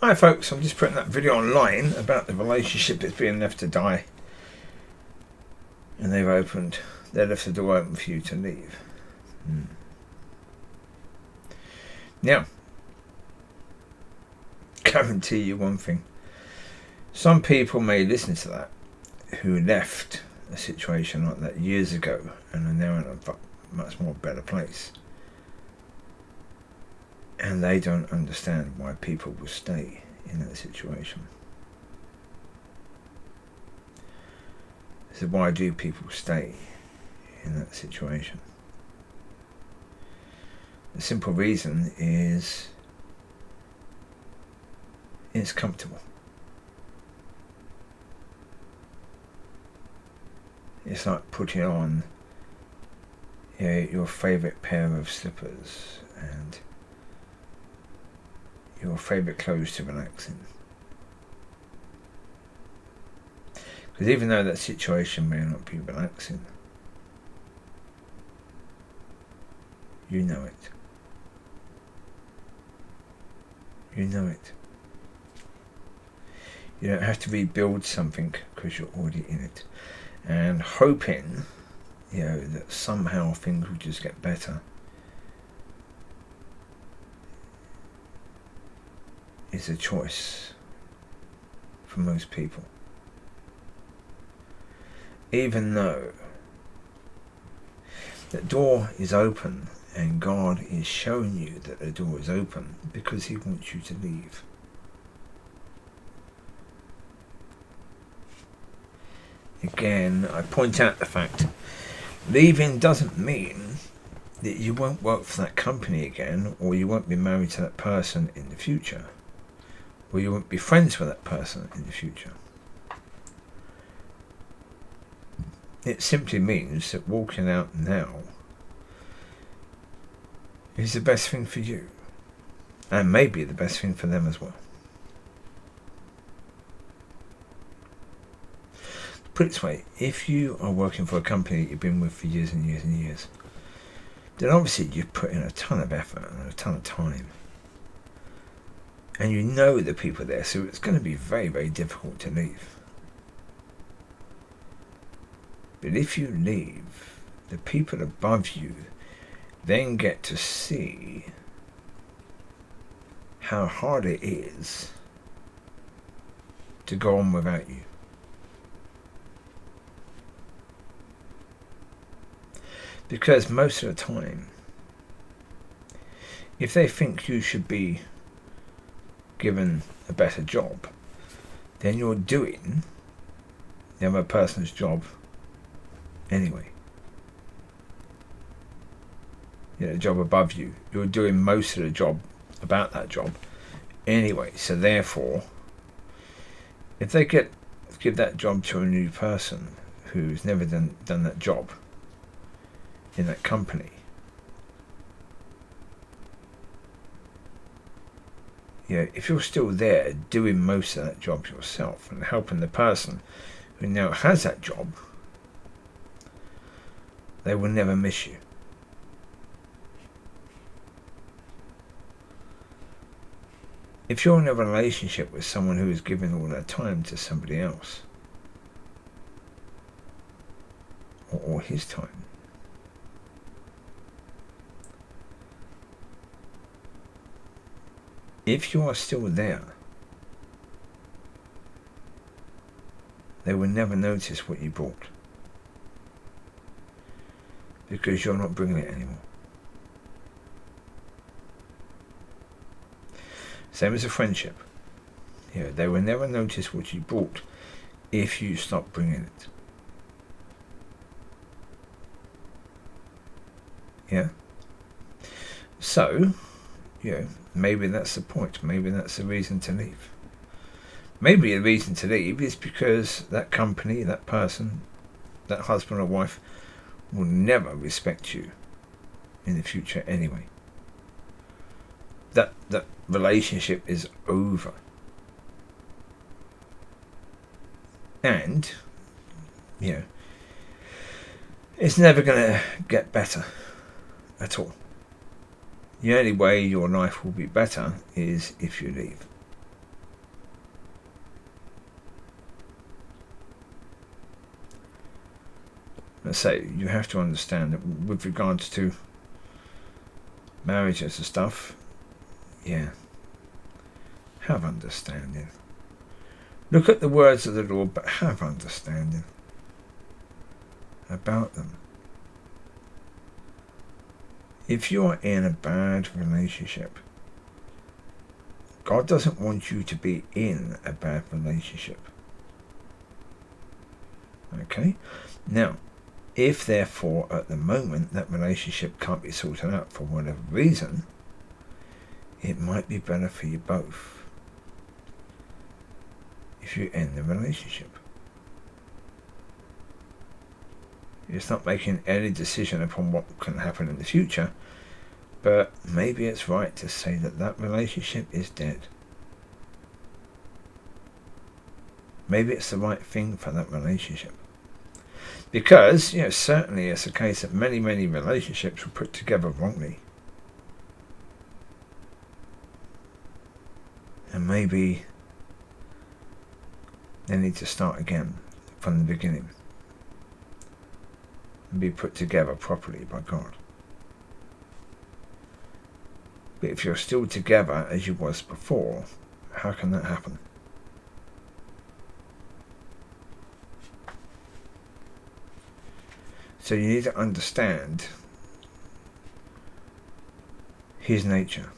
Hi folks, I'm just putting that video online about the relationship that's being left to die. And they left the door open for you to leave. Now, guarantee you one thing. Some people may listen to that who left a situation like that years ago and are now in a much more better place. And they don't understand why people will stay in that situation. So why do people stay in that situation? The simple reason is it's comfortable. It's like putting on your favourite pair of slippers and your favourite clothes to relax in. Because even though that situation may not be relaxing, you know it. You know it. You don't have to rebuild something because you're already in it. And hoping, that somehow things will just get better is a choice for most people. Even though the door is open and God is showing you that the door is open because He wants you to leave. Again, I point out the fact, leaving doesn't mean that you won't work for that company again, or you won't be married to that person in the future, or you won't be friends with that person in the future. It simply means that walking out now is the best thing for you, and maybe the best thing for them as well. Put it this way, if you are working for a company that you've been with for years and years and years, then obviously you've put in a ton of effort and a ton of time. And you know the people there, so it's going to be very, very difficult to leave. But if you leave, the people above you then get to see how hard it is to go on without you. Because most of the time, if they think you should be given a better job, then you're doing the other person's job anyway. The job above you, you're doing most of the job about that job anyway. So therefore, if they give that job to a new person who's never done that job in that company, if you're still there doing most of that job yourself and helping the person who now has that job, they will never miss you. If you're in a relationship with someone who is giving all their time to somebody else, or his time, if you are still there, they will never notice what you brought, because you're not bringing it anymore. Same as a friendship. They will never notice what you brought if you stop bringing it. So, maybe that's the point. Maybe that's the reason to leave. Maybe the reason to leave is because that company, that person, that husband or wife will never respect you in the future anyway. That relationship is over. And, it's never going to get better at all. The only way your life will be better is if you leave. I say, you have to understand that with regards to marriages and stuff, have understanding. Look at the words of the Lord, but have understanding about them. If you are in a bad relationship, God doesn't want you to be in a bad relationship. Okay? Now, if therefore at the moment that relationship can't be sorted out for whatever reason, it might be better for you both if you end the relationship. It's not making any decision upon what can happen in the future, but maybe it's right to say that that relationship is dead. Maybe it's the right thing for that relationship. Because, certainly it's a case that many, many relationships were put together wrongly. And maybe they need to start again from the beginning and be put together properly by God. But if you're still together as you was before, how can that happen? So you need to understand his nature.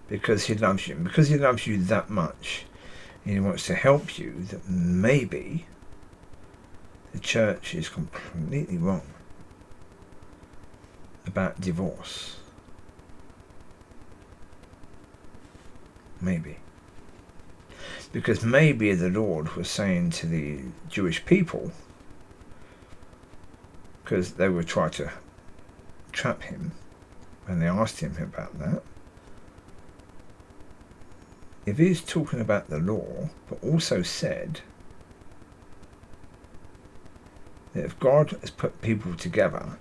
Because he loves you. And because he loves you that much, and he wants to help you, that maybe the church is completely wrong about divorce. Maybe. Because maybe the Lord was saying to the Jewish people, because they would try to trap him when they asked him about that, if he's talking about the law, but also said that if God has put people together,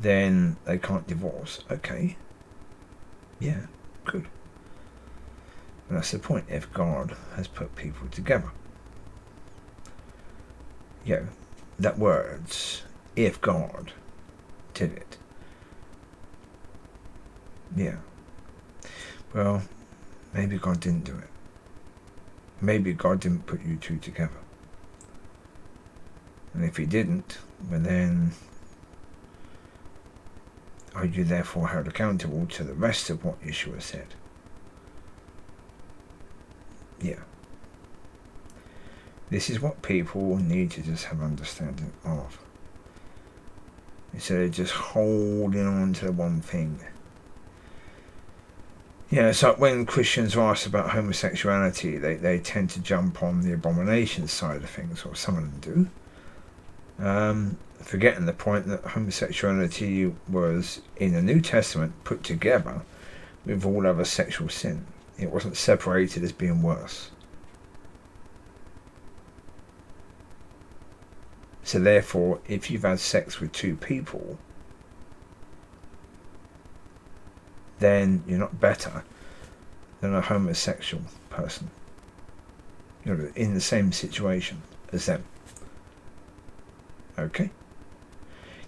then they can't divorce. Okay. Yeah, good. And that's the point, if God has put people together. That words, if God did it. Yeah. Well, maybe God didn't do it. Maybe God didn't put you two together. And if he didn't, well then, are you therefore held accountable to the rest of what Yeshua said? Yeah. This is what people need to just have understanding of. Instead of just holding on to the one thing. It's like when Christians are asked about homosexuality, they tend to jump on the abomination side of things, or some of them do. Forgetting the point that homosexuality was, in the New Testament, put together with all other sexual sin. It wasn't separated as being worse. So therefore, if you've had sex with two people, then you're not better than a homosexual person. You're in the same situation as them. Okay?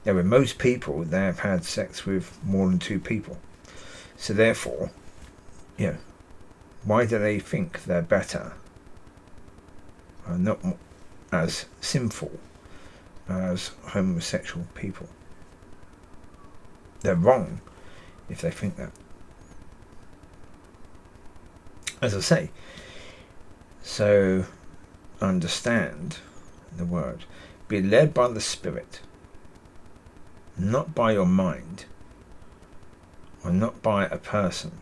Now, with most people, they have had sex with more than two people. So therefore, why do they think they're better, not as sinful as homosexual people? They're wrong if they think that. As I say, so understand the word. Be led by the Spirit, not by your mind, or not by a person.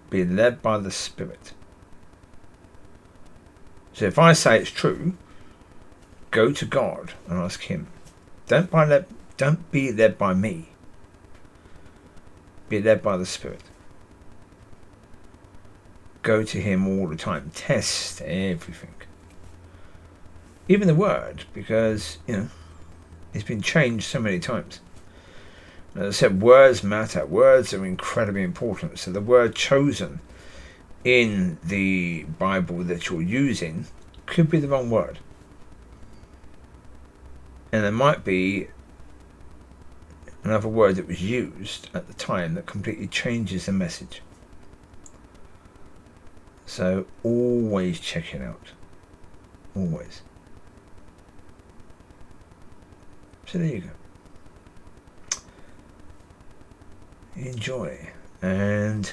Be led by the Spirit. So if I say it's true, go to God and ask him. Don't be led by me. Be led by the Spirit. Go to him all the time. Test everything. Even the word, because, it's been changed so many times. As I said, words matter. Words are incredibly important. So the word chosen in the Bible that you're using could be the wrong word. And there might be another word that was used at the time that completely changes the message. So always check it out. Always. So there you go. Enjoy. And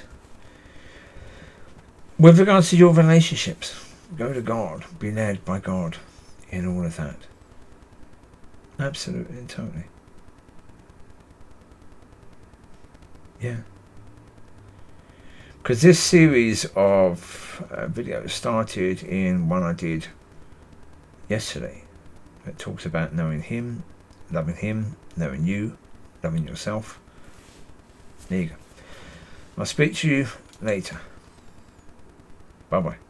with regards to your relationships, go to God. Be led by God in all of that. Absolutely and totally. Yeah. Because this series of videos started in one I did yesterday. It talks about knowing Him, knowing you, loving yourself. There you go. I'll speak to you later. Bye bye.